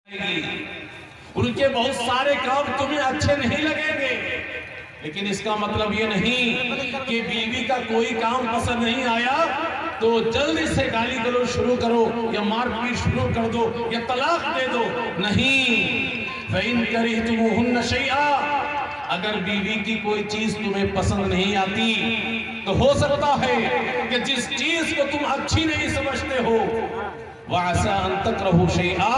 ان کے بہت سارے کام تمہیں اچھے نہیں لگیں گے، لیکن اس کا مطلب یہ نہیں کہ بیوی کا کوئی کام پسند نہیں آیا تو جلدی سے گالی گلوچ شروع کرو یا مار پیٹ شروع کر دو یا طلاق دے دو، نہیں۔ فَإِن كَرِهْتُمُوهُنَّ شَيْئًا، اگر بیوی کی کوئی چیز تمہیں پسند نہیں آتی تو ہو سکتا ہے کہ جس چیز کو تم اچھی نہیں سمجھتے ہو وَعَسَىٰ أَن تَكْرَهُوا شَيْئًا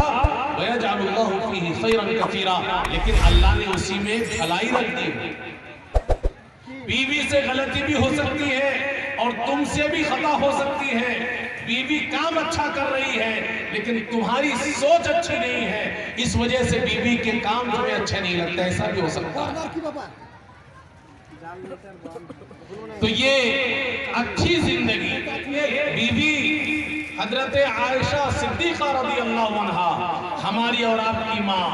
وَيَجْعَلُ اللَّهُ فِيهِ خَيْرًا كَثِيرًا، لیکن اللہ نے اسی میں بھلائی رکھ دی۔ بیوی سے غلطی بھی ہو سکتی ہے اور تم سے بھی خطا ہو سکتی ہے، بیوی کام اچھا کر رہی ہے لیکن تمہاری سوچ اچھی نہیں ہے، اس وجہ سے بیوی کے کام تمہیں اچھے نہیں لگتے، ایسا بھی ہو سکتا ہے۔ تو یہ اچھی زندگی بیوی حضرت عائشہ صدیقہ رضی اللہ عنہا، ہماری اور آپ کی ماں،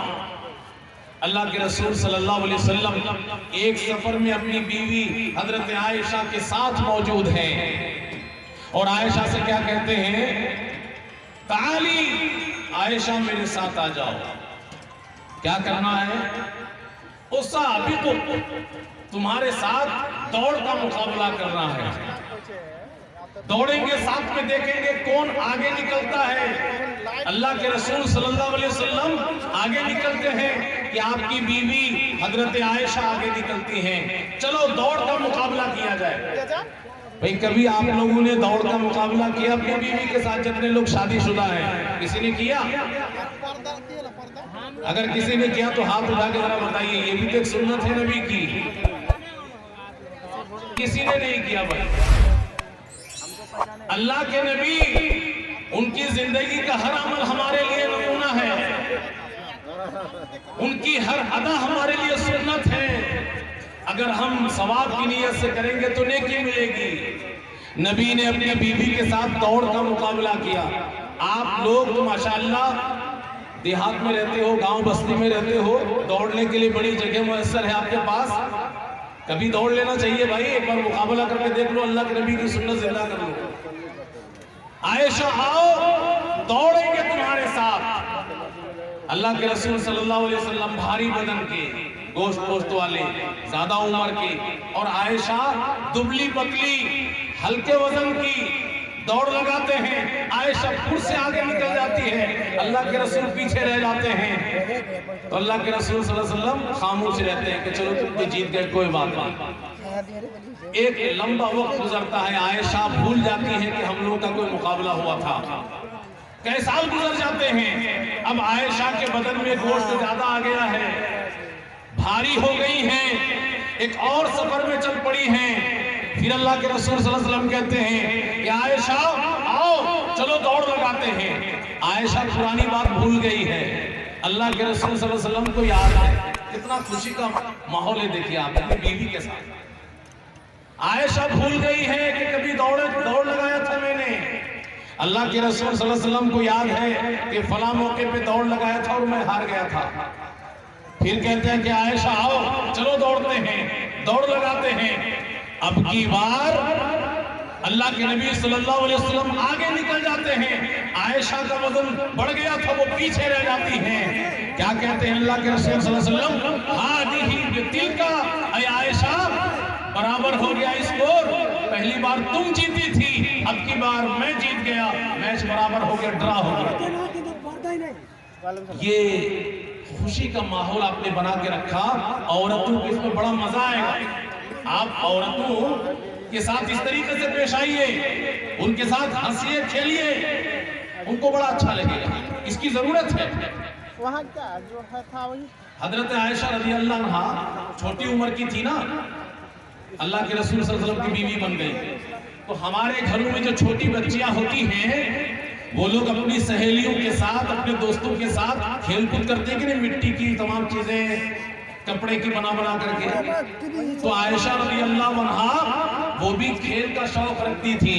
اللہ کے رسول صلی اللہ علیہ وسلم ایک سفر میں اپنی بیوی حضرت عائشہ کے ساتھ موجود ہیں اور عائشہ سے کیا کہتے ہیں؟ تعالی عائشہ میرے ساتھ آ جاؤ، کیا کرنا ہے؟ اسابقو، تمہارے ساتھ دوڑ کا مقابلہ کرنا ہے، دوڑیں گے ساتھ میں، دیکھیں گے کون آگے نکلتا ہے۔ اللہ کے رسول صلی اللہ علیہ وسلم آگے نکلتے ہیں کہ آپ کی بیوی حضرت عائشہ آگے نکلتی ہیں، چلو دوڑ کا مقابلہ کیا جائے۔ بھئی کبھی آپ لوگوں نے دوڑ کا مقابلہ کیا اپنی بیوی کے ساتھ؟ جتنے لوگ شادی شدہ ہیں کسی نے کیا؟ اگر کسی نے کیا تو ہاتھ اٹھا کے ذرا بتائیے، یہ بھی تو ایک سنت ہے نبی کی۔ کسی نے نہیں کیا بھائی، اللہ کے نبی ان کی زندگی کا ہر عمل ہمارے لیے نمونہ ہے، ان کی ہر ادا ہمارے لیے سنت ہے، اگر ہم ثواب کی نیت سے کریں گے تو نیکی ملے گی۔ نبی نے اپنی بیوی کے ساتھ دوڑ کا مقابلہ کیا۔ آپ لوگ تو ماشاءاللہ دیہات میں رہتے ہو، گاؤں بستی میں رہتے ہو، دوڑنے کے لیے بڑی جگہ میسر ہے آپ کے پاس، کبھی دوڑ لینا چاہیے بھائی، ایک بار مقابلہ کر کے دیکھ لو، اللہ کے نبی کی سنت زندہ کر لو۔ عائشہ آؤ، دوڑیں گے تمہارے ساتھ۔ اللہ کے رسول صلی اللہ علیہ وسلم بھاری بدن کے، گوشت والے، زیادہ عمر کے، اور عائشہ دبلی پتلی ہلکے وزن کی، دوڑ لگاتے ہیں، عائشہ خود سے آگے نکل جاتی ہے، اللہ کے رسول پیچھے رہ جاتے ہیں، تو اللہ کے رسول صلی اللہ علیہ وسلم خاموش رہتے ہیں کہ چلو تم تو جیت گئے، کوئی بات نہیں۔ ایک لمبا وقت گزرتا ہے، عائشہ بھول جاتی ہے کہ ہم لوگوں کا کوئی مقابلہ ہوا تھا، کئی سال گزر جاتے ہیں، اب عائشہ کے بدن میں گوشت زیادہ آ گیا ہے، بھاری ہو گئی ہیں، ایک اور سفر میں چل پڑی ہیں۔ پھر اللہ کے رسول صلی اللہ علیہ وسلم کہتے ہیں کہ عائشہ آؤ، چلو دوڑ لگاتے ہیں۔ عائشہ پرانی بات بھول گئی ہے، اللہ کے رسول صلی اللہ علیہ وسلم کو یاد ہے، کتنا خوشی کا ماحول ہے، دیکھیے آپ اپنی بیوی کے ساتھ۔ عائشہ بھول گئی ہے کہ کبھی دوڑ لگایا تھا میں نے، اللہ کے رسول صلی اللہ علیہ وسلم کو یاد ہے کہ فلاں موقع پہ دوڑ لگایا تھا اور میں ہار گیا تھا۔ پھر کہتے ہیں کہ عائشہ آؤ، چلو دوڑتے ہیں، دوڑ لگاتے ہیں۔ اب کی بار اللہ کے نبی صلی اللہ علیہ وسلم آگے نکل جاتے ہیں، عائشہ کا وزن بڑھ گیا تھا، وہ پیچھے رہ جاتی ہیں۔ کیا کہتے ہیں اللہ کے رسول صلی اللہ علیہ وسلم؟ ہادی بتلک اے عائشہ، برابر ہو گیا اسکور، پہلی بار تم جیتی تھی، اب کی بار میں جیت گیا، میچ برابر ہو گیا، ڈرا ہو گیا۔ یہ خوشی کا ماحول آپ نے بنا کے رکھا، عورتوں کو اس میں بڑا مزہ آئے گا۔ آپ عورتوں کے ساتھ اس طریقے سے پیش آئیے، ان کے ساتھ ہنسیے کھیلیے، ان کو بڑا اچھا لگے گا، اس کی ضرورت ہے۔ حضرت عائشہ رضی اللہ عنہا چھوٹی عمر کی تھی نا، اللہ کے رسول صلی اللہ علیہ وسلم کی بیوی بن گئی، تو ہمارے گھروں میں جو چھوٹی بچیاں ہوتی ہیں وہ لوگ اپنی سہیلیوں کے ساتھ، اپنے دوستوں کے ساتھ کھیل کود کرتے ہیں کہ نہیں، مٹی کی تمام چیزیں کپڑے کی بنا کر کے، تو عائشہ رضی اللہ عنہا وہ بھی کھیل کا شوق رکھتی تھی،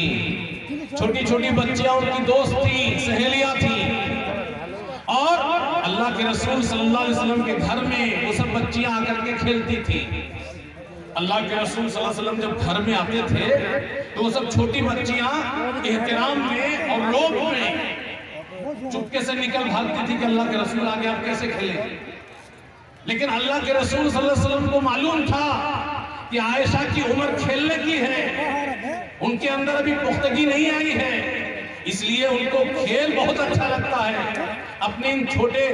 چھوٹی چھوٹی بچیاں ان کی دوست تھی، سہیلیاں تھیں، اور اللہ کے رسول صلی اللہ علیہ وسلم کے گھر میں وہ سب بچیاں آ کر کے کھیلتی تھی۔ اللہ کے رسول صلی اللہ علیہ وسلم جب گھر میں آتے تھے تو وہ سب چھوٹی بچیاں احترام میں اور لوگ میں چپ چپکے سے نکل بھاگتی تھی کہ اللہ کے رسول آگے آپ کیسے کھیلیں. لیکن اللہ کے رسول صلی اللہ علیہ وسلم کو معلوم تھا کہ عائشہ کی عمر کھیلنے کی ہے، ان کے اندر ابھی پختگی نہیں آئی ہے، اس لیے ان کو کھیل بہت اچھا لگتا ہے. اپنی ان چھوٹے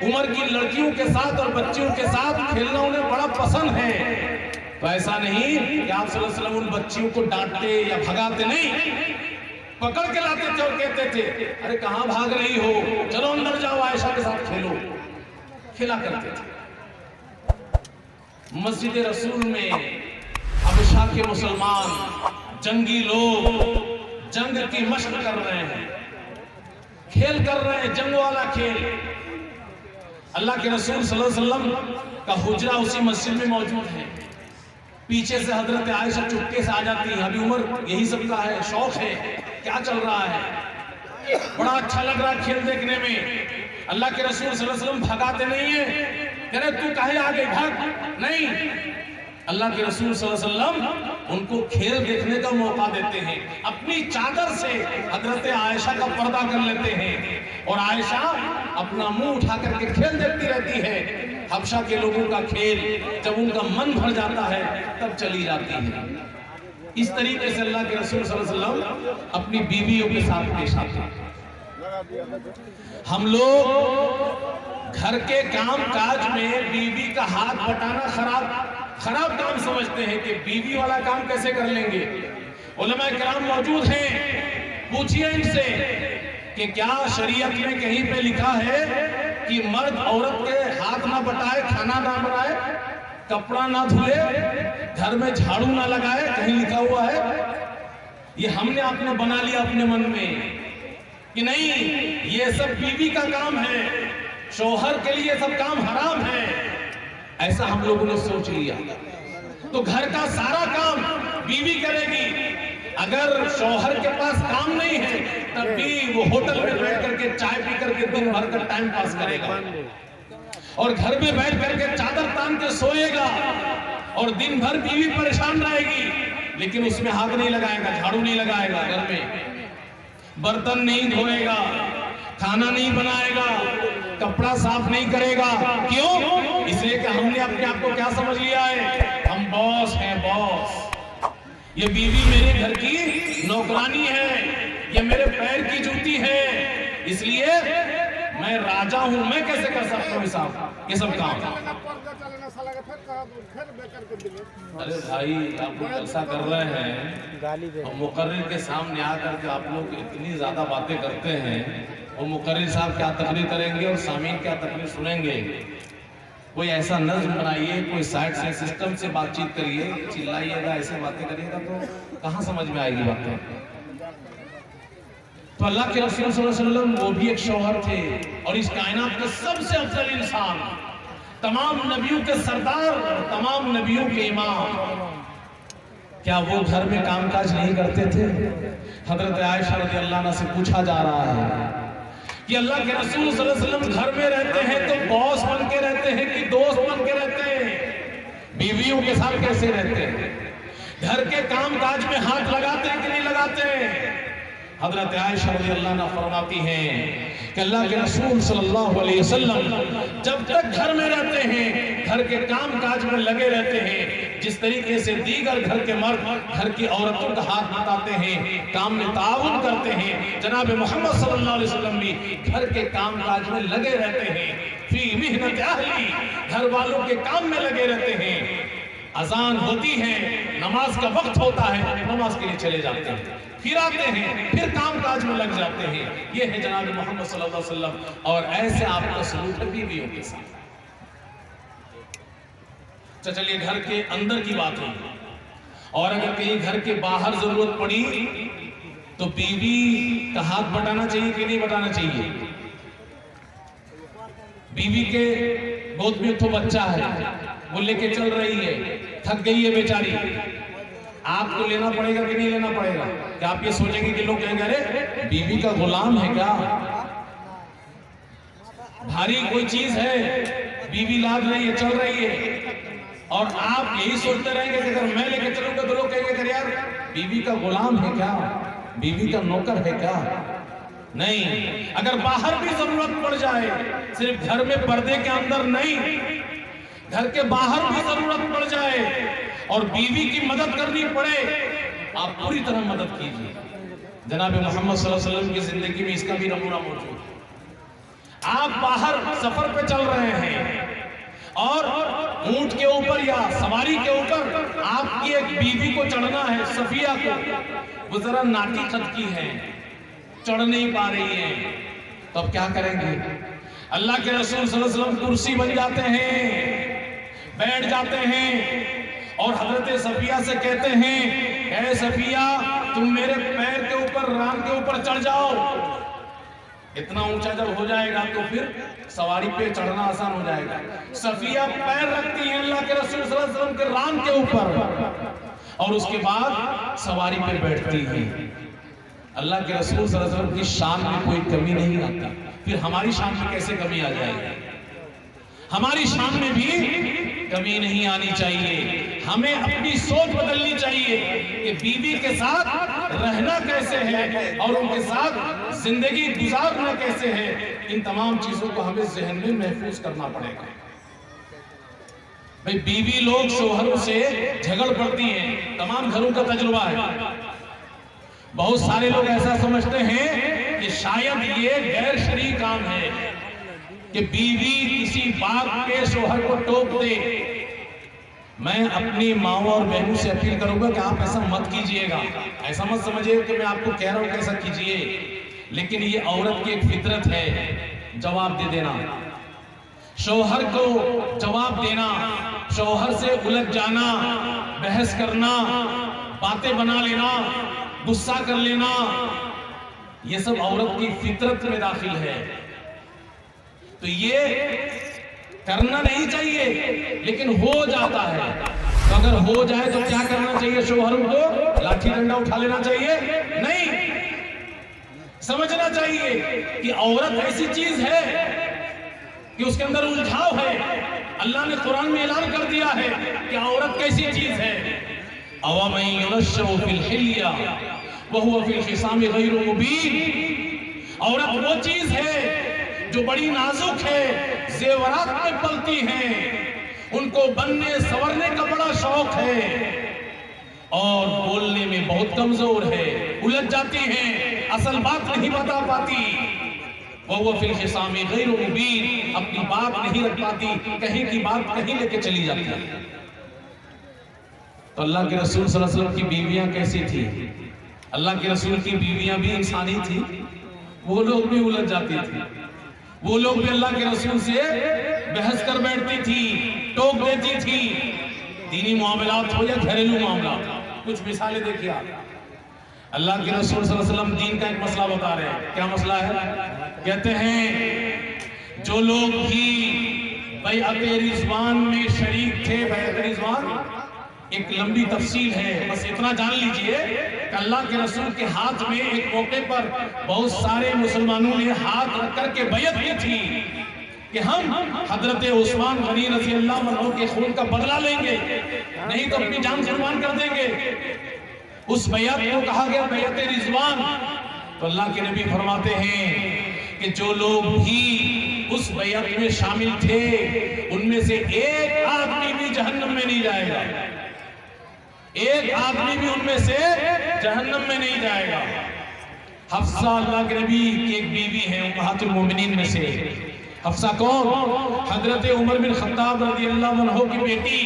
عمر کی لڑکیوں کے ساتھ اور بچیوں کے ساتھ کھیلنا انہیں بڑا پسند ہے. تو ایسا نہیں کہ آپ صلی اللہ علیہ وسلم ان بچیوں کو ڈانٹتے یا بھگاتے نہیں، پکڑ کے لاتے تھے اور کہتے تھے ارے کہاں بھاگ رہی ہو، چلو اندر جاؤ عائشہ کے ساتھ کھیلو. کھیلا کرتے تھے. مسجد رسول میں حبشہ کے مسلمان جنگی لوگ جنگ کی مشق کر رہے ہیں، کھیل کر رہے ہیں، جنگ والا کھیل. اللہ کے رسول صلی اللہ علیہ وسلم کا حجرہ اسی مسجد میں موجود ہے. پیچھے سے حضرت عائشہ چپکے سے آ جاتی ہے. ابھی عمر یہی سب کا ہے، شوق ہے، کیا چل رہا ہے، بڑا اچھا لگ رہا ہے کھیل دیکھنے میں. اللہ کے رسول صلی اللہ علیہ وسلم بھگاتے نہیں ہیں کہ رہے تو کہے آگے بھاگ، نہیں. اللہ کے رسول صلی اللہ علیہ وسلم ان کو کھیل دیکھنے کا موقع دیتے ہیں. اپنی چادر سے حضرت عائشہ کا پردہ کر لیتے ہیں اور عائشہ اپنا منہ اٹھا کر کے کھیل دیکھتی رہتی ہے. حبشہ کے لوگوں کا کھیل جب ان کا من بھر جاتا ہے تب چلی جاتی ہے. اس طریقے سے اللہ کے رسول صلی اللہ علیہ وسلم اپنی بیویوں کے ساتھ پیش آتے ہیں. ہم لوگ گھر کے کام کاج میں بیوی کا ہاتھ بٹانا خراب کام سمجھتے ہیں کہ بیوی والا کام کیسے کر لیں گے. علماء کرام موجود ہیں، پوچھئے ان سے کہ کیا شریعت میں کہیں پہ لکھا ہے کہ مرد عورت کے ہاتھ نہ بٹائے، کھانا نہ بنائے، کپڑا نہ دھلے، گھر میں جھاڑو نہ لگائے، کہیں لکھا ہوا ہے؟ یہ ہم نے آپ نے بنا لیا اپنے من میں کہ نہیں، یہ سب بیوی کا کام ہے، شوہر کے لیے سب کام حرام ہے. ایسا ہم لوگوں نے سوچ لیا. تو گھر کا سارا کام بیوی کرے گی. اگر شوہر کے پاس کام نہیں ہے تب بھی وہ ہوٹل میں بیٹھ کر کے چائے پی کر کے دن بھر کر ٹائم پاس کرے گا، اور گھر میں بیٹھ کر کے چادر تان کے سوئے گا، اور دن بھر بیوی پریشان رہے گی، لیکن اس میں ہاتھ نہیں لگائے گا، جھاڑو نہیں لگائے گا، گھر میں برتن نہیں دھوئے گا، کھانا نہیں بنائے گا، کپڑا صاف نہیں کرے گا. کیوں؟ اس لیے کہ ہم نے اپنے آپ کو کیا سمجھ لیا ہے، ہم باس ہیں، باس. یہ بیوی میرے گھر کی نوکرانی ہے، یہ میرے پیر کی جوتی ہے، اس لیے میں راجہ ہوں، میں کیسے کر سکتا ہوں صاحب یہ سب کام. ارے بھائی آپ لوگ جلسہ کر رہے ہیں اور مقرر کے سامنے آ کر کے آپ لوگ اتنی زیادہ باتیں کرتے ہیں. وہ مقرر صاحب کیا تقریر کریں گے اور سامعین کیا تقریر سنیں گے. کوئی ایسا نظم بنائیے، کوئی سائٹ سے سسٹم سے بات چیت کریے، چلائیے گا، ایسے باتیں کریے گا تو کہاں سمجھ میں آئے گی باتیں. تو اللہ کے رسول صلی اللہ علیہ وسلم وہ بھی ایک شوہر تھے اور اس کائنات کے سب سے افضل انسان، تمام نبیوں کے سردار، تمام نبیوں کے امام. کیا وہ گھر میں کام کاج نہیں کرتے تھے؟ حضرت عائشہ رضی اللہ عنہ سے پوچھا جا رہا ہے کہ اللہ کے رسول صلی اللہ علیہ وسلم گھر میں رہتے ہیں تو باس بن کے رہتے ہیں کہ دوست بن کے رہتے ہیں؟ بیویوں کے ساتھ کیسے رہتے ہیں؟ گھر کے کام کاج میں ہاتھ لگاتے ہیں کہ نہیں لگاتے ہیں؟ حضرت عائشہ رضی اللہ عنہ فرماتی ہیں کہ اللہ کے رسول صلی اللہ علیہ وسلم جب تک گھر میں رہتے ہیں گھر کے کام کاج میں لگے رہتے ہیں. جس طریقے سے دیگر گھر کے مرد گھر کی عورتوں کا ہاتھ بٹاتے ہیں، کام میں تعاون کرتے ہیں، جناب محمد صلی اللہ علیہ وسلم بھی گھر کے کام کاج میں لگے رہتے ہیں. فی محنت اہلی، گھر والوں کے کام میں لگے رہتے ہیں. اذان ہوتی ہے، نماز کا وقت ہوتا ہے، نماز کے لیے چلے جاتے ہیں، پھر آتے ہیں، پھر کام کاج میں لگ جاتے ہیں. یہ ہے جناب محمد صلی اللہ علیہ وسلم، اور ایسے آپ کا سلوک ہے بیویوں کے ساتھ. چلیے گھر کے اندر کی بات ہے، اور اگر کہیں گھر کے باہر ضرورت پڑی تو بیوی کا ہاتھ بٹانا چاہیے کہ نہیں بٹانا چاہیے؟ بیوی کے گود میں تو بچہ ہے، وہ لے کے چل رہی ہے، تھک گئی ہے بیچاری، آپ کو لینا پڑے گا کہ نہیں لینا پڑے گا؟ کہ آپ یہ سوچیں گے کہ لوگ کہیں گے ارے بیوی کا غلام ہے کیا، بھاری کوئی چیز ہے، بیوی لاد رہی ہے، چل رہی ہے، اور آپ یہی سوچتے رہیں گے کہ اگر میں لے کے چلوں گا تو لوگ کہیں گے کہ یار بیوی کا غلام ہے کیا، بیوی کا نوکر ہے کیا؟ نہیں، اگر باہر بھی ضرورت پڑ جائے، صرف گھر میں پردے کے اندر نہیں، گھر کے باہر بھی ضرورت پڑ جائے اور بیوی کی مدد کرنی پڑے، آپ پوری طرح مدد کیجیے۔ جناب محمد صلی اللہ علیہ وسلم کی زندگی میں اس کا بھی نمونہ موجود ہے۔ آپ باہر سفر پہ چل رہے ہیں اور اونٹ کے اوپر یا سواری کے اوپر آپ کی ایک بیوی کو چڑھنا ہے، صفیہ کو، وہ ذرا ناٹی قد کی ہے، چڑھ نہیں پا رہی ہے، تو اب کیا کریں گے؟ اللہ کے رسول صلی اللہ علیہ وسلم کرسی بن جاتے ہیں، بیٹھ جاتے ہیں اور حضرت صفیہ سے کہتے ہیں، اے صفیہ تم میرے پیر کے اوپر، ران کے اوپر چڑھ جاؤ۔ اتنا اونچا جب ہو جائے گا تو پھر سواری پہ چڑھنا آسان ہو جائے گا۔ صفیہ پیر رکھتی ہیں اللہ کے رسول صلی اللہ علیہ وسلم کے ران کے اوپر اور اس کے بعد سواری پہ بیٹھتی ہیں۔ اللہ کے رسول صلی اللہ علیہ وسلم کی شان میں کوئی کمی نہیں آتی، پھر ہماری شان میں کیسے کمی آ جائے گی؟ ہماری شان میں بھی کمی نہیں آنی چاہیے۔ ہمیں اپنی سوچ بدلنی چاہیے کہ بیوی کے ساتھ رہنا کیسے ہے اور ان کے ساتھ زندگی گزارنا کیسے ہے۔ ان تمام چیزوں کو ہمیں ذہن میں محفوظ کرنا پڑے گا۔ بھئی بیوی لوگ شوہروں سے جھگڑ پڑتی ہیں، تمام گھروں کا تجربہ ہے۔ بہت سارے لوگ ایسا سمجھتے ہیں کہ شاید یہ غیر شرعی کام ہے کہ بیوی کسی بات کے شوہر کو ٹوک دے۔ میں اپنی ماں اور بہنوں سے اپیل کروں گا کہ آپ ایسا مت کیجئے گا، ایسا مت سمجھئے کہ میں آپ کو کہہ رہا ہوں کیسا کیجئے، لیکن یہ عورت کی ایک فطرت ہے جواب دے دینا، شوہر کو جواب دینا، شوہر سے الجھ جانا، بحث کرنا، باتیں بنا لینا، غصہ کر لینا، یہ سب عورت کی فطرت میں داخل ہے۔ تو یہ کرنا نہیں چاہیے لیکن ہو جاتا ہے۔ تو اگر ہو جائے تو کیا کرنا چاہیے؟ شوہروں کو لاٹھی ڈنڈا اٹھا لینا چاہیے؟ نہیں، سمجھنا چاہیے کہ عورت ایسی چیز ہے کہ اس کے اندر الجھاؤ ہے۔ اللہ نے قرآن میں اعلان کر دیا ہے کہ عورت کیسی چیز ہے۔ أَوَمَن يُنَشَّأُ فِي الْحِلْيَةِ وَهُوَ فِي الْخِصَامِ غَيْرُ مُبِينٍ۔ عورت وہ چیز ہے جو بڑی نازک ہے، زیورات میں پلتی ہیں، ان کو بننے سورنے کا بڑا شوق ہے اور بولنے میں بہت کمزور ہے، الجھ جاتی ہیں، اصل بات نہیں بتا پاتی۔ وَهُوَ فِي الْخِصَامِ غَيْرُ مُبِينٍ، اپنی بات نہیں رکھ پاتی، کہیں کی بات کہیں لے کے چلی جاتی ہے۔ تو اللہ کے رسول صلی اللہ علیہ وسلم کی بیویاں کیسی تھی؟ اللہ کے رسول کی بیویاں بھی انسانی تھی، وہ لوگ بھی الجھ جاتی تھی، وہ لوگ بھی اللہ کے رسول سے بحث کر بیٹھتی تھی، ٹوک دیتی تھی، دینی معاملات ہو یا گھریلو معاملات۔ کچھ مثالیں دیکھیں آپ۔ اللہ کے رسول صلی اللہ علیہ وسلم دین کا ایک مسئلہ بتا رہے ہیں۔ کیا مسئلہ ہے؟ کہتے ہیں جو لوگ بھی بیعت رضوان میں شریک تھے، بیعت رضوان ایک لمبی تفصیل ہے، بس اتنا جان لیجئے کہ اللہ کے رسول کے ہاتھ میں ایک موقع پر بہت سارے مسلمانوں نے ہاتھ رکھ کر کے بیعت کی تھی کہ ہم حضرت عثمان غنی رضی اللہ عنہ کے خون کا بدلہ لیں گے، نہیں تو اپنی جان قربان کر دیں گے۔ اس بیعت کو کہا گیا بیعت رضوان۔ تو اللہ کے نبی فرماتے ہیں کہ جو لوگ بھی اس بیعت میں شامل تھے ان میں سے ایک آدمی بھی جہنم میں نہیں جائے گا، ایک آدمی بھی ان میں سے جہنم میں نہیں جائے گا۔ حفصہ اللہ کے نبی کی ایک بیوی ہے امہات المومنین میں سے۔ حفصہ کون؟ حضرت عمر بن خطاب رضی اللہ عنہ کی بیٹی۔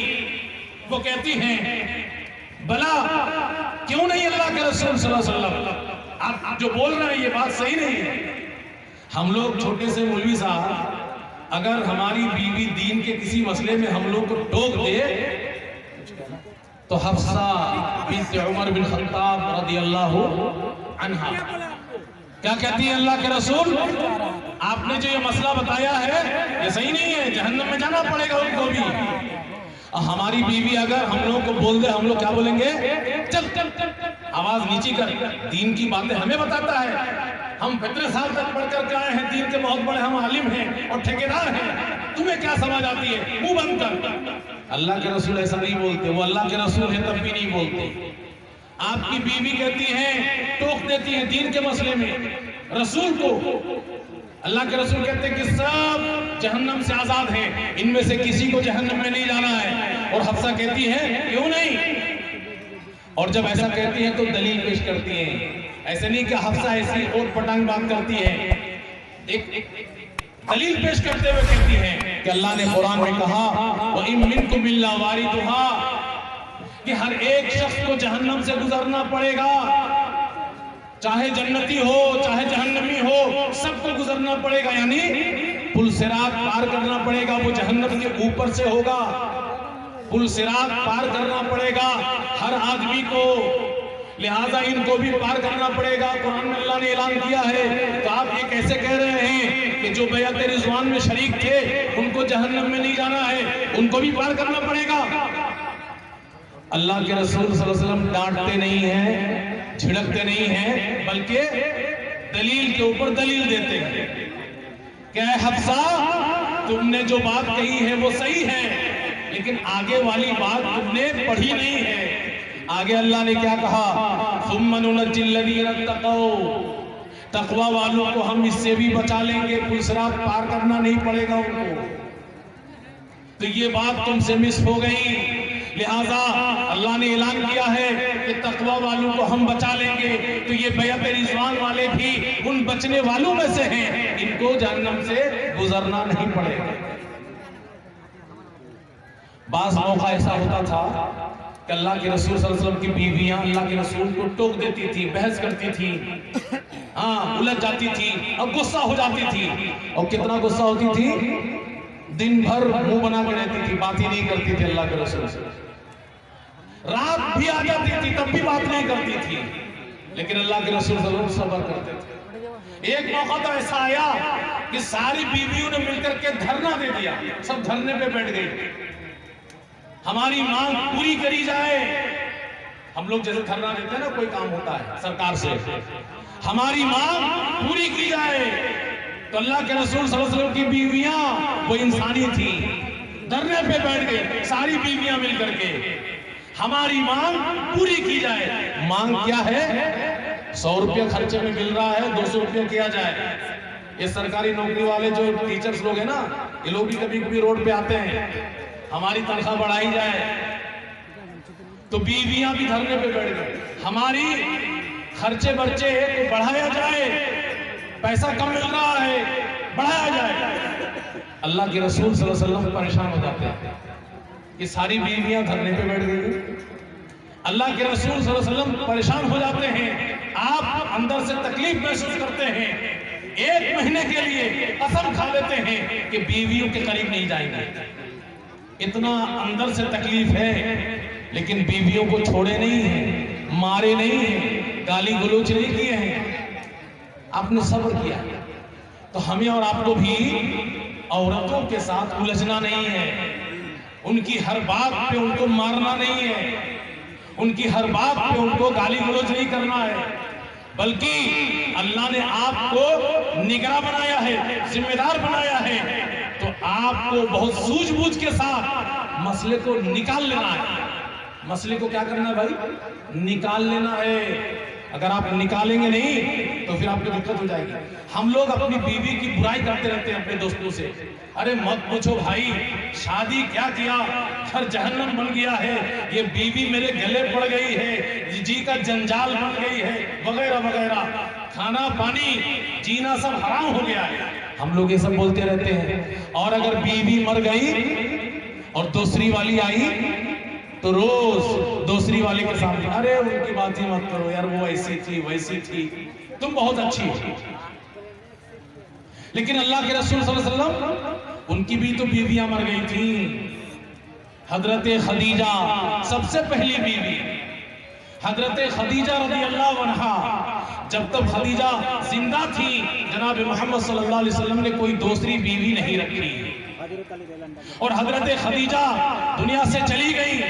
وہ کہتی ہیں بلا کیوں نہیں اللہ کے رسول صلی اللہ علیہ وسلم، آپ جو بول رہے ہیں یہ بات صحیح نہیں ہے۔ ہم لوگ چھوٹے سے مولوی صاحب اگر ہماری بیوی دین کے کسی مسئلے میں ہم لوگ کو ٹوک دے تو حفصہ بنت عمر بن خطاب رضی اللہ عنہ کیا کہتی ہے؟ اللہ کے رسول آپ نے جو یہ مسئلہ بتایا ہے یہ صحیح نہیں ہے، جہنم میں جانا پڑے گا ان کو بھی۔ ہماری بیوی اگر ہم لوگ کو بول دے ہم لوگ کیا بولیں گے؟ چل آواز نیچی کر، دین کی باتیں ہمیں بتاتا ہے، ہم 15 سال تک پڑھ کر کے آئے ہیں، دین کے بہت بڑے ہم عالم ہیں اور ٹھیکیدار ہیں، تمہیں کیا سمجھ آتی ہے؟ منہ بند کر۔ اللہ کے رسول ایسا نہیں بولتے، وہ اللہ کے رسول ہیں تب بھی نہیں بولتے۔ آپ کی بیوی کہتی ہیں ٹوک دیتی ہیں دین کے مسئلے میں، رسول کو اللہ کے رسول کہتے ہیں کہ سب جہنم سے آزاد ہیں، ان میں سے کسی کو جہنم میں نہیں جانا ہے۔ اور حفصہ کہتی ہیں کیوں نہیں؟ اور جب ایسا کہتی ہیں تو دلیل پیش کرتی ہیں، ایسے نہیں کہ حفصہ ایسی اور پٹانگ بات کرتی ہے، ایک دلیل پیش کرتے ہوئے کہتی ہیں کہ اللہ نے قرآن میں کہا وَإِن مِّنكُمْ إِلَّا وَارِدُهَا، کہ ہر ایک شخص کو جہنم سے گزرنا پڑے گا، چاہے جنتی ہو چاہے جہنمی ہو، سب کو گزرنا پڑے گا، یعنی پل صراط پار کرنا پڑے گا، وہ جہنم کے اوپر سے ہوگا، پل صراط پار کرنا پڑے گا ہر آدمی کو، لہذا ان کو بھی پار کرنا پڑے گا۔ قرآن میں اللہ نے اعلان کیا ہے، تو آپ یہ کیسے کہہ رہے ہیں کہ جو بیعت رضوان میں شریک تھے ان کو جہنم میں نہیں جانا ہے، ان کو بھی پار کرنا پڑے گا؟ اللہ کے رسول صلی اللہ علیہ وسلم ڈانٹتے نہیں ہیں، جھڑکتے نہیں ہیں، بلکہ دلیل کے اوپر دلیل دیتے ہیں کہ اے حفصہ تم نے جو بات کہی ہے وہ صحیح ہے، لیکن آگے والی بات تم نے پڑھی نہیں ہے۔ آگے اللہ نے کیا کہا؟ ثم ننجی الذین اتقوا، تقوی والوں کو ہم اس سے بھی بچا لیں گے، پل صراط پار کرنا نہیں پڑے گا ان کو۔ تو یہ بات تم سے مس ہو گئی، لہٰذا اللہ نے اعلان کیا ہے کہ تقوی والوں کو ہم بچا لیں گے، تو یہ بیعت رضوان والے بھی ان بچنے والوں میں سے ہیں، ان کو جہنم سے گزرنا نہیں پڑے گا۔ بعض موقع ایسا ہوتا تھا کہ اللہ کے رسول صلی اللہ علیہ وسلم کی بیویاں اللہ کے رسول کو ٹوک دیتی تھی، بحث کرتی تھی، الجھ جاتی تھی اور غصہ ہو جاتی تھی، اور کتنا غصہ ہوتی تھی، دن بھر منہ بنا کے رہتی تھی، بات ہی نہیں کرتی تھی اللہ کے رسول سے، رات بھی آ جاتی تھی تب بھی بات نہیں کرتی تھی، لیکن اللہ کے رسول صلی اللہ علیہ وسلم صبر کرتے تھے۔ ایک موقع تو ایسا آیا کہ ساری بیویوں نے مل کر کے دھرنا دے دیا، سب دھرنے پہ بیٹھ گئی، ہماری مانگ پوری کری جائے۔ ہم لوگ جیسے دھرنا دیتے ہیں نا، کوئی کام ہوتا ہے سرکار سے، ہماری مانگ پوری کی جائے۔ تو اللہ کے رسول صلی اللہ علیہ وسلم کی بیویاں وہ انسانی تھیں، دھرنے پہ بیٹھ گئے ساری بیویاں مل کر کے، ہماری مانگ پوری کی جائے۔ مانگ کیا ہے؟ 100 روپیہ خرچے میں مل رہا ہے، 200 روپیہ کیا جائے۔ یہ سرکاری نوکری والے جو ٹیچرز لوگ ہیں نا، یہ لوگ بھی کبھی کبھی روڈ پہ آتے ہیں، ہماری تنخواہ بڑھائی جائے۔ تو بیویاں بھی دھرنے پہ بیٹھ گئے، ہماری خرچے برچے کو بڑھایا جائے، پیسہ کم مل رہا ہے، بڑھایا جائے۔ اللہ کے رسول صلی اللہ علیہ وسلم پریشان ہو جاتے ہیں کہ ساری بیویاں دھرنے پہ بیٹھ گئی۔ اللہ کے رسول صلی اللہ علیہ وسلم پریشان ہو جاتے ہیں، آپ اندر سے تکلیف محسوس کرتے ہیں، 1 مہینے کے لیے قسم کھا لیتے ہیں کہ بیویوں کے قریب نہیں جائیں گے۔ اتنا اندر سے تکلیف ہے، لیکن بیویوں کو چھوڑے نہیں ہیں، مارے نہیں ہیں، گالی گلوچ نہیں کیے ہیں، آپ نے صبر کیا۔ تو ہمیں اور آپ کو بھی عورتوں کے ساتھ الجھنا نہیں ہے، ان کی ہر بات پہ ان کو مارنا نہیں ہے، ان کی ہر بات پہ ان کو گالی گلوچ نہیں کرنا ہے، بلکہ اللہ نے آپ کو نگراں بنایا ہے، ذمہ دار بنایا ہے، تو آپ کو بہت سوجھ بوجھ کے ساتھ مسئلے کو نکال لینا ہے۔ مسئلے کو کیا کرنا ہے بھائی؟ نکال لینا ہے۔ اگر آپ نکالیں گے نہیں تو پھر آپ کو دقت ہو جائے گی۔ ہم لوگ اپنی بیوی کی برائی کرتے رہتے ہیں اپنے دوستوں سے، ارے مت پوچھو بھائی، شادی کیا کیا، گھر جہنم بن گیا ہے، یہ بیوی میرے گلے پڑ گئی ہے، جی کا جنجال بن گئی ہے، وغیرہ وغیرہ، کھانا پانی جینا سب حرام ہو گیا ہے۔ ہم لوگ یہ سب بولتے رہتے ہیں، اور اگر بیوی مر گئی اور دوسری والی آئی تو روز دوسری والے کے سامنے، ارے ان کی بات ہی مت کرو یار، وہ ایسی تھی ویسی تھی، تم بہت اچھی ہو۔ لیکن اللہ کے رسول صلی اللہ علیہ وسلم، ان کی بھی تو بیویاں مر گئی تھیں۔ حضرت خدیجہ سب سے پہلی بیوی، حضرت خدیجہ رضی اللہ عنہا، جب تک خدیجہ زندہ تھی جناب محمد صلی اللہ علیہ وسلم نے کوئی دوسری بیوی نہیں رکھی، اور حضرت خدیجہ دنیا سے چلی گئی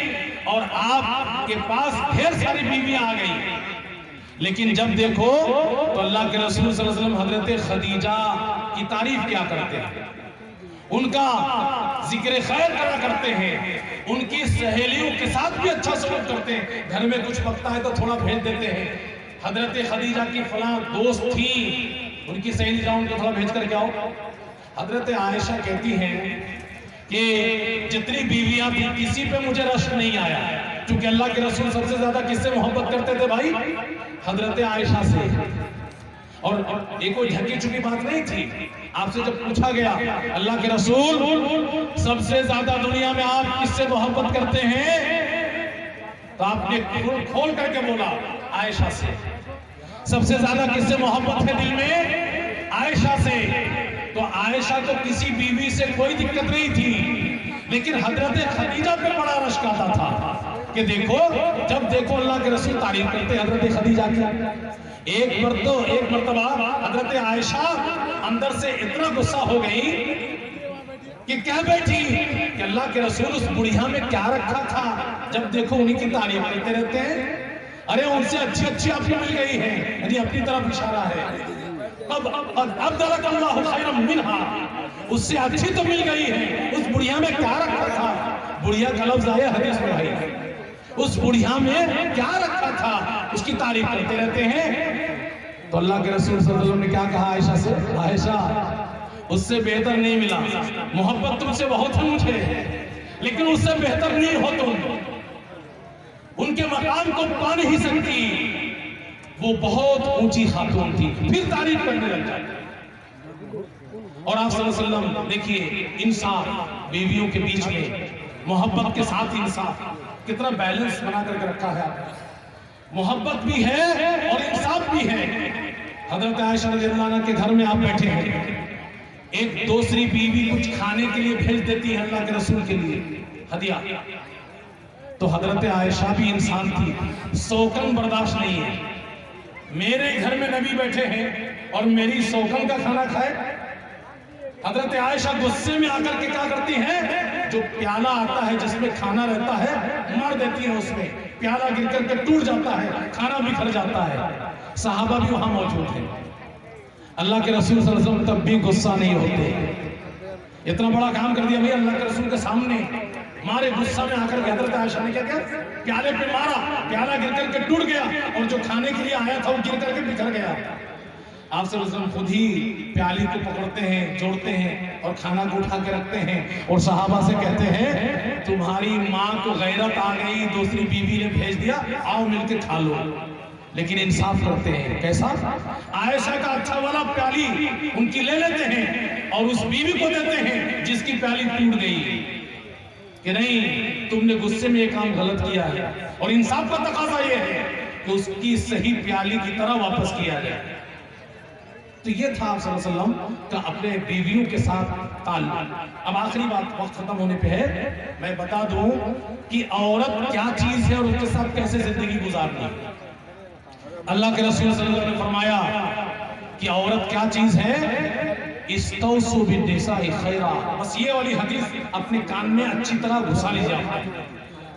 اور آپ کے پاس ڈھیر ساری بیویاں آ گئی۔ لیکن جب دیکھو تو اللہ کے رسول صلی اللہ علیہ وسلم حضرت خدیجہ کی تعریف کیا کرتے ہیں، ان کا ذکر خیر کرا کرتے ہیں، ان کی سہیلیوں کے ساتھ بھی اچھا سلوک کرتے ہیں، گھر میں کچھ پکتا ہے تو تھوڑا بھیج دیتے ہیں۔ حضرت خدیجہ کی فلاں دوست تھی، ان کی سہیلی جاؤ ان کو تھوڑا بھیج کر کے آؤ. حضرت عائشہ کہتی ہیں کہ جتنی بیویاں تھیں کسی پہ مجھے رشک نہیں آیا، چونکہ اللہ کے رسول سب سے زیادہ کس سے محبت کرتے تھے بھائی؟ حضرت عائشہ سے. اور یہ کوئی ڈھکی چکی بات نہیں تھی. آپ سے جب پوچھا گیا اللہ کے رسول سب سے زیادہ دنیا میں آپ کس سے محبت کرتے ہیں، تو آپ نے کھول کر کے بولا عائشہ سے. سب سے زیادہ کس سے محبت ہے دل میں؟ عائشہ سے. تو عائشہ کو کسی بیوی سے کوئی دقت نہیں تھی، لیکن حضرت خدیجہ پہ بڑا رشک آتا تھا کہ دیکھو جب دیکھو اللہ کے رسول تعریف کرتے حضرت خدیجہ کی. ایک مرتبہ حضرت عائشہ اندر سے اتنا غصہ ہو گئی کہ کہہ بیٹھی کہ اللہ کے رسول اس بڑھیا میں کیا رکھا تھا، جب دیکھو انہی کی تعریف کرتے رہتے ہیں. ارے ان سے اچھی آپ کو مل گئی ہے، یعنی اپنی طرف اشارہ ہے. اب درک اللہ خیر منہا، اس سے اچھی تو مل گئی ہے، اس بڑھیا میں کیا رکھا تھا. بڑھیا کا لفظ آیا حدیث میں بھائی، اس بڑھیا میں کیا رکھا تھا، اس کی تعریف کرتے رہتے ہیں. تو اللہ کے رسول صلی اللہ علیہ وسلم نے کیا کہا عائشہ سے؟ عائشہ اس سے بہتر نہیں ملا، محبت تم سے بہت ہے مجھے، لیکن اس سے بہتر نہیں ہو تم، ان کے مقام کو پا نہیں سکتی، وہ بہت اونچی خاتون تھی. پھر تعریف کرنے لگ جاتی. اور آپ صلی اللہ علیہ وسلم دیکھیے انصاف بیویوں کے بیچ میں، محبت کے ساتھ انصاف، کتنا بیلنس بنا کر کے رکھا ہے. محبت بھی ہے اور انصاف بھی ہے. حضرت عائشہ رضی اللہ عنہ کے گھر میں آپ بیٹھے ہیں، ایک دوسری بیوی کچھ کھانے کے لیے بھیج دیتی ہے اللہ کے رسول کے لیے ہدیہ. تو حضرت عائشہ بھی انسان تھی، سوکن برداشت نہیں ہے. میرے گھر میں نبی بیٹھے ہیں اور میری سوکن کا کھانا کھائے. حضرت عائشہ غصے میں آ کر کے کیا کرتی ہیں، جو پیالہ آتا ہے جس میں کھانا رہتا ہے مار دیتی ہیں، اس میں پیالہ گر کر کے ٹوٹ جاتا ہے، کھانا بکھر جاتا ہے. صحابہ بھی وہاں موجود ہیں. اللہ کے رسول صلی اللہ علیہ وسلم تب بھی غصہ نہیں ہوتے. اتنا بڑا کام کر دیا بھئی اللہ کے رسول کے سامنے، مارے غصہ میں آ کر کے حضرت عائشہ نے کیا کیا، پیالے پہ مارا، پیالہ گر کر کے ٹوٹ گیا، اور جو کھانے کے لیے آیا تھا وہ گر کر کے بکھر گیا. آپ صلی اللہ علیہ وسلم خود ہی پیالی کو پکڑتے ہیں، جوڑتے ہیں اور کھانا کو اٹھا کے رکھتے ہیں اور صحابہ سے کہتے ہیں تمہاری ماں کو غیرت آ گئی، دوسری بیوی نے بھیج دیا، آؤ مل کے کھا لو. لیکن انصاف کرتے ہیں. کیسا؟ عائشہ کا اچھا والا پیالی ان کی لے لیتے ہیں اور اس بیوی کو دیتے ہیں جس کی پیالی ٹوٹ گئی، کہ نہیں تم نے غصے میں یہ کام غلط کیا ہے. اور انصاف کا تقاضا یہ ہے کہ اس کی صحیح پیالی کی طرح واپس کیا جائے. تو یہ تھا آپ صلی اللہ علیہ وسلم کا اپنے بیویوں کے ساتھ تعلق. اب آخری بات وقت ختم ہونے پہ ہے، میں بتا دوں کہ عورت کیا چیز ہے اور اس کے ساتھ کیسے زندگی گزارنی ہے. اللہ کے رسول صلی اللہ علیہ وسلم نے فرمایا کہ عورت کیا چیز ہے، استوصوا بالنساء خیرا. بس یہ والی حدیث اپنے کان میں اچھی طرح گھسا لیجیے.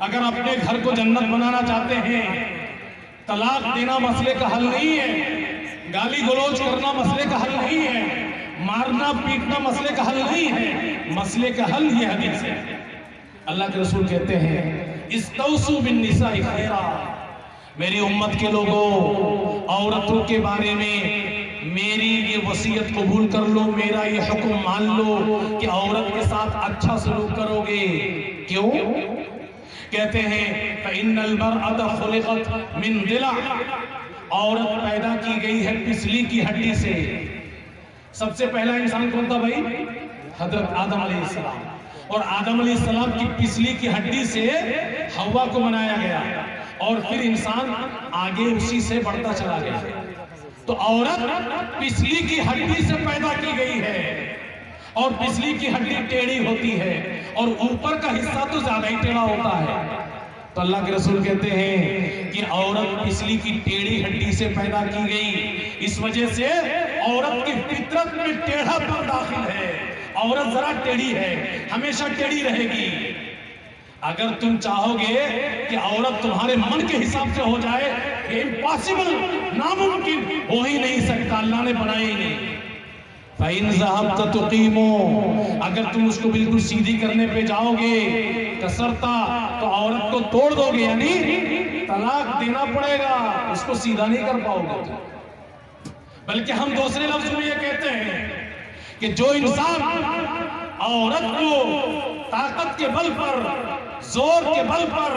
اگر اپنے گھر کو جنت بنانا چاہتے ہیں، طلاق دینا مسئلے کا حل نہیں ہے، گالی گلوچ کرنا مسئلے کا حل نہیں ہے، مارنا پیٹنا مسئلے کا حل نہیں ہے. مسئلے کا حل یہ حدیث ہے. اللہ کے رسول کہتے ہیں استوصوا بالنساء خیرا. میری امت کے لوگوں، عورتوں کے بارے میں میری یہ وصیت قبول کر لو، میرا یہ حکم مان لو کہ عورت کے ساتھ اچھا سلوک کرو گے. کیوں؟ کہتے ہیں فَإِنَّ الْمَرْأَةَ خُلِقَتْ مِنْ ضِلَعٍ. عورت پیدا کی گئی ہے پسلی کی ہڈی سے. سب سے پہلا انسان کون تھا بھائی؟ حضرت آدم علیہ السلام. اور آدم علیہ السلام کی پسلی کی ہڈی سے حوا کو بنایا گیا، اور پھر انسان آگے اسی سے بڑھتا چلا گیا. تو عورت پسلی کی ہڈی سے پیدا کی گئی ہے، اور پسلی کی ہڈی ٹیڑھی ہوتی ہے اور اوپر کا حصہ تو زیادہ ہی ٹیڑھا ہوتا ہے. تو اللہ کے رسول کہتے ہیں کہ عورت پسلی کی ٹیڑھی ہڈی سے پیدا کی گئی، اس وجہ سے عورت کی فطرت میں ٹیڑھا پن داخل ہے. عورت ذرا ٹیڑھی ہے، ہمیشہ ٹیڑھی رہے گی. اگر تم چاہو گے کہ عورت تمہارے من کے حساب سے ہو جائے، یہ امپاسبل، ناممکن، ہو ہی نہیں سکتا، اللہ نے بنائی ہی نہیں. فَإِنْ ذَهَبْتَ تُقِيمُ. اگر تم اس کو بالکل سیدھی کرنے پہ جاؤ گے، کسرتا، تو عورت کو توڑ دو گے، یعنی طلاق دینا پڑے گا، اس کو سیدھا نہیں کر پاؤ گے. بلکہ ہم دوسرے لفظ میں یہ کہتے ہیں کہ جو انسان عورت کو طاقت کے بل پر، زور کے بل پر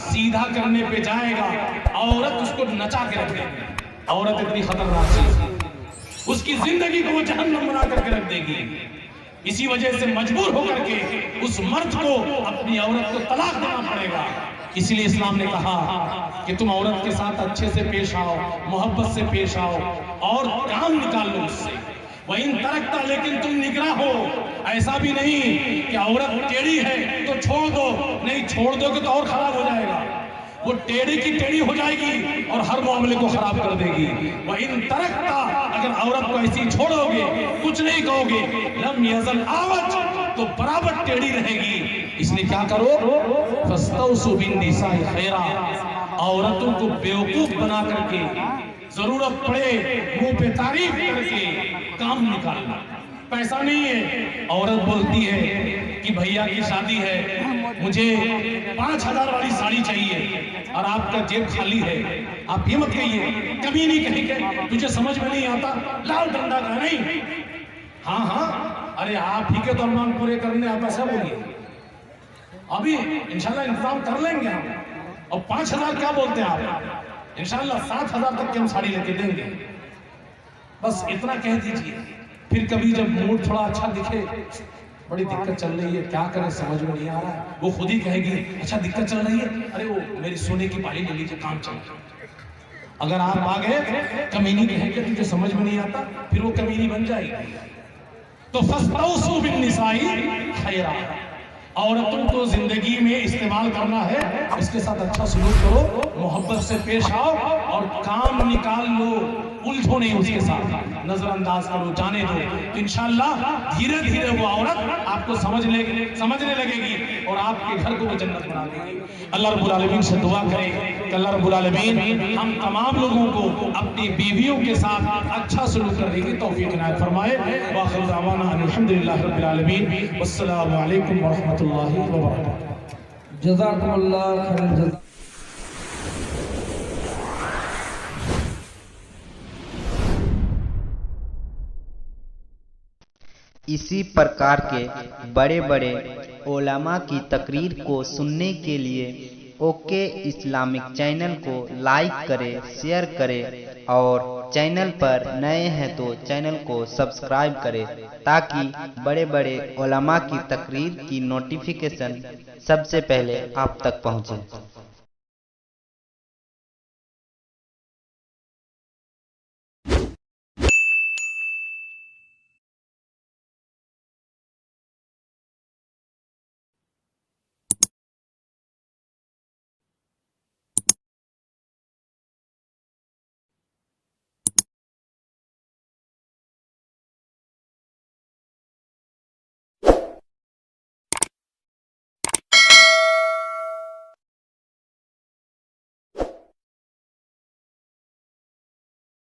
سیدھا کرنے پہ جائے گا، عورت اس کو نچا کے رکھ دے گی۔ عورت اتنی خطرناک چیز ہے، اس کی زندگی کو وہ جہنم بنا کر کے رکھ دے گی۔ اسی وجہ سے مجبور ہو کر کے اس مرد کو اپنی عورت کو طلاق دینا پڑے گا۔ اس لیے اسلام نے کہا کہ تم عورت کے ساتھ اچھے سے پیش آؤ، محبت سے پیش آؤ اور کام نکال لو اس سے۔ وَإِن تَرَكْتَ، لیکن تم نگراں ہو، ایسا بھی نہیں کہ عورت ٹیڑھی ہے تو چھوڑ دو، نہیں چھوڑ دو کہ تو اور خراب ہو جائے گا، وہ ٹیڑھی کی ٹیڑھی ہو جائے گی اور ہر معاملے کو خراب کر دے گی۔ وَإِن تَرَكْتَ، اگر عورت کو ایسی چھوڑو گے، کچھ نہیں کہو گے، لَمْ يَزَلْ آوَج، تو برابر ٹیڑھی رہے گی۔ اس لیے کیا کرو، فَاسْتَوْصُوا بِالنِّسَاءِ خَيْرًا، عورتوں کو بیوقوف بنا کر کے، ضرورت پڑے منہ پہ تعریف کر کے کام نکالنا۔ پیسہ نہیں ہے، عورت بولتی ہے کہ بھیا کی شادی ہے، مجھے 5000 والی ساڑی چاہیے اور آپ کا جیب خالی ہے، آپ یہ مت کہیے، کبھی نہیں کہیں گے تجھے سمجھ میں نہیں آتا، لاؤ ڈنڈا کا نہیں۔ ہاں ہاں، ارے آپ ہی کے تو ارمان پورے کرنے آپ ایسا بولیے، ابھی انشاءاللہ انتظام کر لیں گے ہم۔ اور 5000 کیا بولتے ہیں آپ، انشاءاللہ 7000 تک کی ہم ساڑی لے کے دیں گے، بس اتنا کہہ دیجئے۔ پھر کبھی جب موڈ تھوڑا اچھا دکھے، بڑی دقت چل رہی ہے، کیا کریں سمجھ میں نہیں آ رہا ہے، وہ خود ہی کہے گی اچھا دقت چل رہی ہے، ارے وہ میری سونے کی بالی لے لیجیے، کام چل رہا ہے۔ اگر آپ آگے کمینی کہیں گے تجھے سمجھ میں نہیں آتا، پھر وہ کمینی بن جائے گی۔ تو فَاسْتَوْصُوا بِالنِّسَاءِ خَيْرًا، عورتوں کو زندگی میں استعمال کرنا ہے، اس کے ساتھ اچھا سلوک کرو، محبت سے پیش آؤ اور کام نکال لو، الجھو نہیں اس کے ساتھ، نظر انداز کرو، جانے دو، تو انشاءاللہ دھیرے دھیرے وہ عورت آپ کو سمجھنے لگے گی اور آپ کے گھر کو وہ جنت بنا دے گی۔ اللہ رب العالمین سے دعا کریں کہ اللہ رب العالمین ہم تمام لوگوں کو اپنی بیویوں کے ساتھ اچھا سلوک کرنے کی توفیق عنایت فرمائے۔ وآخر دعوانا الحمدللہ رب العالمین، والسلام علیکم ورحمۃ اللہ وبرکاتہ۔ جزاکم اللہ خیر الجزا۔ اسی پرکار کے بڑے بڑے علماء کی تقریر کو سننے کے لیے اوکے اسلامک چینل کو لائک کرے، شیئر کرے اور چینل پر نئے ہیں تو چینل کو سبسکرائب کرے تاکہ بڑے بڑے علماء کی تقریر کی نوٹیفیکیشن سب سے پہلے آپ تک پہنچے۔